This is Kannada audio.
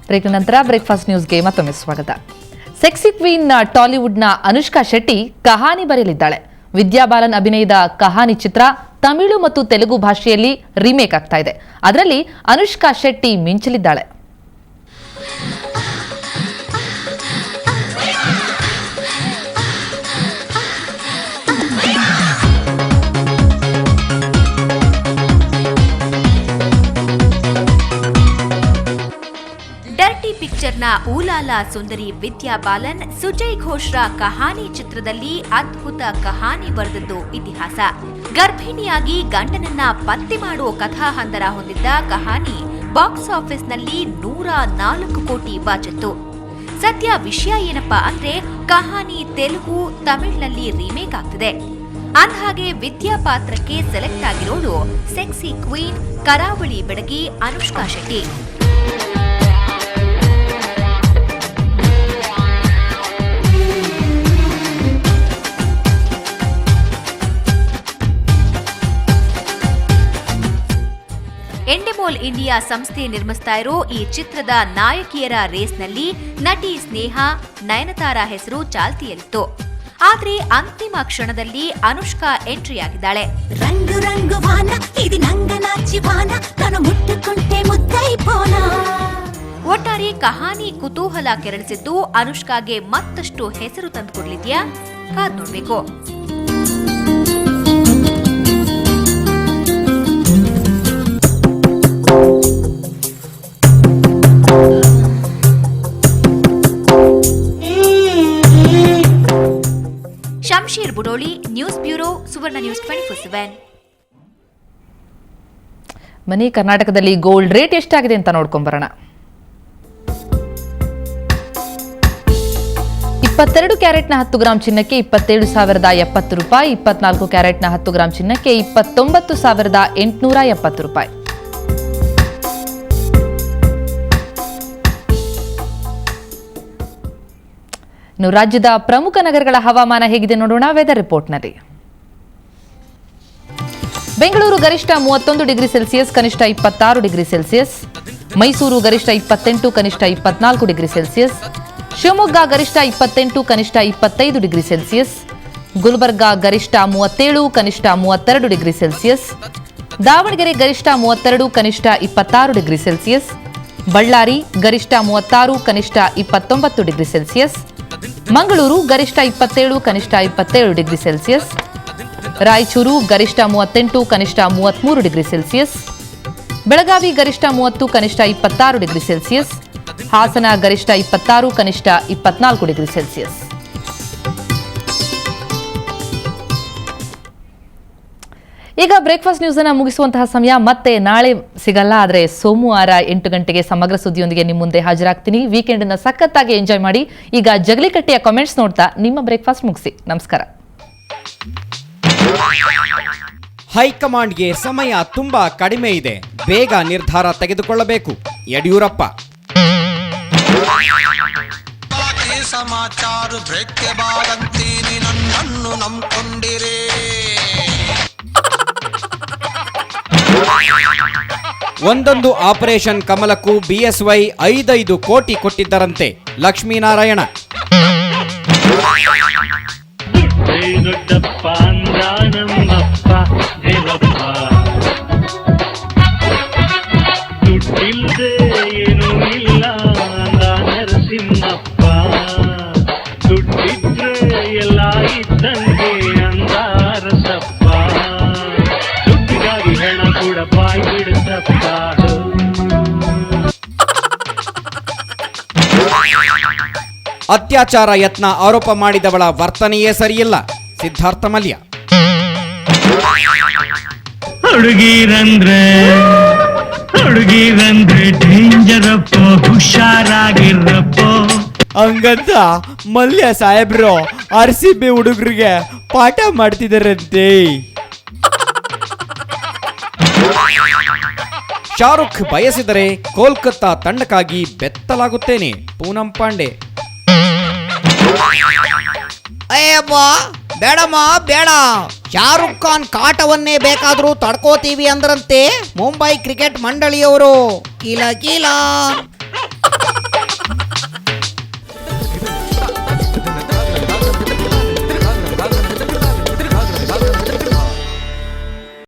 ಬ್ರೇಕ್ ನಂತರ ಬ್ರೇಕ್ಫಾಸ್ಟ್ ನ್ಯೂಸ್ಗೆ ಮತ್ತೊಮ್ಮೆ ಸ್ವಾಗತ. ಸೆಕ್ಸಿ ಕ್ವೀನ್ ಟಾಲಿವುಡ್ನ ಅನುಷ್ಕಾ ಶೆಟ್ಟಿ ಕಹಾನಿ ಬರೆಯಲಿದ್ದಾಳೆ. ವಿದ್ಯಾ ಬಾಲನ್ ಅಭಿನಯದ ಕಹಾನಿ ಚಿತ್ರ ತಮಿಳು ಮತ್ತು ತೆಲುಗು ಭಾಷೆಯಲ್ಲಿ ರೀಮೇಕ್ ಆಗ್ತಾ ಇದೆ. ಅದರಲ್ಲಿ ಅನುಷ್ಕಾ ಶೆಟ್ಟಿ ಮಿಂಚಲಿದ್ದಾಳೆ. ಡರ್ಟಿ ಪಿಕ್ಚರ್ನ ಊಲಾಲಾ ಸುಂದರಿ ವಿದ್ಯಾ ಬಾಲನ್ ಸುಜಯ್ ಘೋಷ್ರ ಕಹಾನಿ ಚಿತ್ರದಲ್ಲಿ ಅದ್ಭುತ ಕಹಾನಿ ಬರೆದದ್ದು ಇತಿಹಾಸ. ಗರ್ಭಿಣಿಯಾಗಿ ಗಂಡನನ್ನ ಪತ್ತೆ ಮಾಡುವ ಕಥಾಹಂದರ ಹೊಂದಿದ್ದ ಕಹಾನಿ ಬಾಕ್ಸ್ ಆಫೀಸ್ನಲ್ಲಿ 104 ಕೋಟಿ ಬಾಚಿತ್ತು. ಸದ್ಯ ವಿಷಯ ಏನಪ್ಪಾ ಅಂದ್ರೆ ಕಹಾನಿ ತೆಲುಗು ತಮಿಳಿನಲ್ಲಿ ರೀಮೇಕ್ ಆಗ್ತಿದೆ. ಅಂದ್ಹಾಗೆ ವಿದ್ಯಾ ಪಾತ್ರಕ್ಕೆ ಸೆಲೆಕ್ಟ್ ಆಗಿರೋಳು ಸೆಕ್ಸಿ ಕ್ವೀನ್ ಕರಾವಳಿ ಬೆಡಗಿ ಅನುಷ್ಕಾ ಶೆಟ್ಟಿ. ಎಂಡೆಮೋಲ್ ಇಂಡಿಯಾ ಸಂಸ್ಥೆ ನಿರ್ಮಿಸ್ತಾ ಇರೋ ಈ ಚಿತ್ರದ ನಾಯಕಿಯರ ರೇಸ್ನಲ್ಲಿ ನಟಿ ಸ್ನೇಹ, ನಯನತಾರಾ ಹೆಸರು ಚಾಲ್ತಿಯಲ್ಲಿತ್ತು. ಆದ್ರೆ ಅಂತಿಮ ಕ್ಷಣದಲ್ಲಿ ಅನುಷ್ಕಾ ಎಂಟ್ರಿ ಆಗಿದ್ದಾಳೆ. ಒಟ್ಟಾರೆ ಕಹಾನಿ ಕುತೂಹಲ ಕೆರಳಿಸಿದ್ದು ಅನುಷ್ಕಾಗೆ ಮತ್ತಷ್ಟು ಹೆಸರು ತಂದುಕೊಡ್ಲಿದ್ಯಾ? ಕಾದ್ ನೋಡ್ಬೇಕು. ಶಂಶೀರ್ ಬುಡೋಳಿ, ನ್ಯೂಸ್ ಬ್ಯೂರೋ, ಸುವರ್ಣ ನ್ಯೂಸ್ 24/7. ಮನಿ ಕರ್ನಾಟಕದಲ್ಲಿ ಗೋಲ್ಡ್ ರೇಟ್ ಎಷ್ಟಾಗಿದೆ ಅಂತ ನೋಡ್ಕೊಂಬರೋಣ. 22 ಕ್ಯಾರೆಟ್ನ 10 ಗ್ರಾಂ ಚಿನ್ನಕ್ಕೆ 27,070 ರೂಪಾಯಿ, 24 ಕ್ಯಾರೆಟ್ನ 10 ಗ್ರಾಂ ಚಿನ್ನಕ್ಕೆ 29,870 ರೂಪಾಯಿ. ಇನ್ನು ರಾಜ್ಯದ ಪ್ರಮುಖ ನಗರಗಳ ಹವಾಮಾನ ಹೇಗಿದೆ ನೋಡೋಣ ವೆದರ್ ರಿಪೋರ್ಟ್ನಲ್ಲಿ. ಬೆಂಗಳೂರು ಗರಿಷ್ಠ 31 ಡಿಗ್ರಿ ಸೆಲ್ಸಿಯಸ್, ಕನಿಷ್ಠ 26 ಡಿಗ್ರಿ ಸೆಲ್ಸಿಯಸ್. ಮೈಸೂರು ಗರಿಷ್ಠ 28, ಕನಿಷ್ಠ 24 ಡಿಗ್ರಿ ಸೆಲ್ಸಿಯಸ್. ಶಿವಮೊಗ್ಗ ಗರಿಷ್ಠ 28, ಕನಿಷ್ಠ 25 ಡಿಗ್ರಿ ಸೆಲ್ಸಿಯಸ್. ಗುಲ್ಬರ್ಗಾ ಗರಿಷ್ಠ 37, ಕನಿಷ್ಠ 32 ಡಿಗ್ರಿ ಸೆಲ್ಸಿಯಸ್. ದಾವಣಗೆರೆ ಗರಿಷ್ಠ 32, ಕನಿಷ್ಠ 26 ಡಿಗ್ರಿ ಸೆಲ್ಸಿಯಸ್. ಬಳ್ಳಾರಿ ಗರಿಷ್ಠ 36, ಕನಿಷ್ಠ 29 ಡಿಗ್ರಿ ಸೆಲ್ಸಿಯಸ್. ಮಂಗಳೂರು ಗರಿಷ್ಠ 27, ಕನಿಷ್ಠ 27 ಡಿಗ್ರಿ ಸೆಲ್ಸಿಯಸ್. ರಾಯಚೂರು ಗರಿಷ್ಠ 38, ಕನಿಷ್ಠ 33 ಡಿಗ್ರಿ ಸೆಲ್ಸಿಯಸ್. ಬೆಳಗಾವಿ ಗರಿಷ್ಠ 30, ಕನಿಷ್ಠ 26 ಡಿಗ್ರಿ ಸೆಲ್ಸಿಯಸ್. ಹಾಸನ ಗರಿಷ್ಠ 26, ಕನಿಷ್ಠ 24 ಡಿಗ್ರಿ ಸೆಲ್ಸಿಯಸ್. ಈಗ ಬ್ರೇಕ್ಫಾಸ್ಟ್ ನ್ಯೂಸ್ ಅನ್ನು ಮುಗಿಸುವಂತಹ ಸಮಯ. ಮತ್ತೆ ನಾಳೆ ಸಿಗಲ್ಲ, ಆದರೆ ಸೋಮವಾರ 8 ಗಂಟೆಗೆ ಸಮಗ್ರ ಸುದ್ದಿಯೊಂದಿಗೆ ನಿಮ್ಮ ಮುಂದೆ ಹಾಜರಾಗ್ತೀನಿ. ವೀಕೆಂಡ್ ಅನ್ನು ಸಖತ್ತಾಗಿ ಎಂಜಾಯ್ ಮಾಡಿ. ಈಗ ಜಗಲಿಕಟ್ಟೆಯ ಕಾಮೆಂಟ್ಸ್ ನೋಡ್ತಾ ನಿಮ್ಮ ಬ್ರೇಕ್ಫಾಸ್ಟ್ ಮುಗಿಸಿ. ನಮಸ್ಕಾರ. ಹೈಕಮಾಂಡ್ಗೆ ಸಮಯ ತುಂಬಾ ಕಡಿಮೆ ಇದೆ, ಬೇಗ ನಿರ್ಧಾರ ತೆಗೆದುಕೊಳ್ಳಬೇಕು. ಯಡಿಯೂರಪ್ಪ. ಸಮಾಚಾರ ಬ್ರೇಕ್ ಬಾರಂತೀನಿ, ನನ್ನನ್ನು ನಂಬ್ಕೊಂಡಿರೇ. ಒಂದೊಂದು ಆಪರೇಷನ್ ಕಮಲಕ್ಕೂ ಬಿಎಸ್ವೈ 5 ಕೋಟಿ ಕೊಟ್ಟಿದ್ದರಂತೆ. ಲಕ್ಷ್ಮೀನಾರಾಯಣ. ಅತ್ಯಾಚಾರ ಯತ್ನ ಆರೋಪ ಮಾಡಿದವಳ ವರ್ತನೆಯೇ ಸರಿಯಿಲ್ಲ. ಸಿದ್ಧಾರ್ಥ ಮಲ್ಯ. ಹುಡುಗಿರಂದ್ರೆ ಡೇಂಜರಪ್ಪ, ಹುಷಾರಾಗಿರಪ್ಪ. ಹಂಗಂತ ಮಲ್ಯ ಸಾಹೇಬ್ರು RCB ಹುಡುಗರಿಗೆ ಪಾಠ ಮಾಡ್ತಿದಾರಂತೆ. ಶಾರುಖ್ ಬಯಸಿದರೆ ಕೋಲ್ಕತ್ತಾ ತಂಡಕ್ಕಾಗಿ ಬೆತ್ತಲಾಗುತ್ತೇನೆ. ಪೂನಂ ಪಾಂಡೆ. ಅಯ್ಯಮ್ಮ ಬೇಡಮ್ಮ ಬೇಡ, ಶಾರುಖ್ ಖಾನ್ ಕಾಟವನ್ನೇ ಬೇಕಾದ್ರೂ ತಡ್ಕೋತೀವಿ ಅಂದ್ರಂತೆ ಮುಂಬೈ ಕ್ರಿಕೆಟ್ ಮಂಡಳಿಯವರು. ಕೀಲ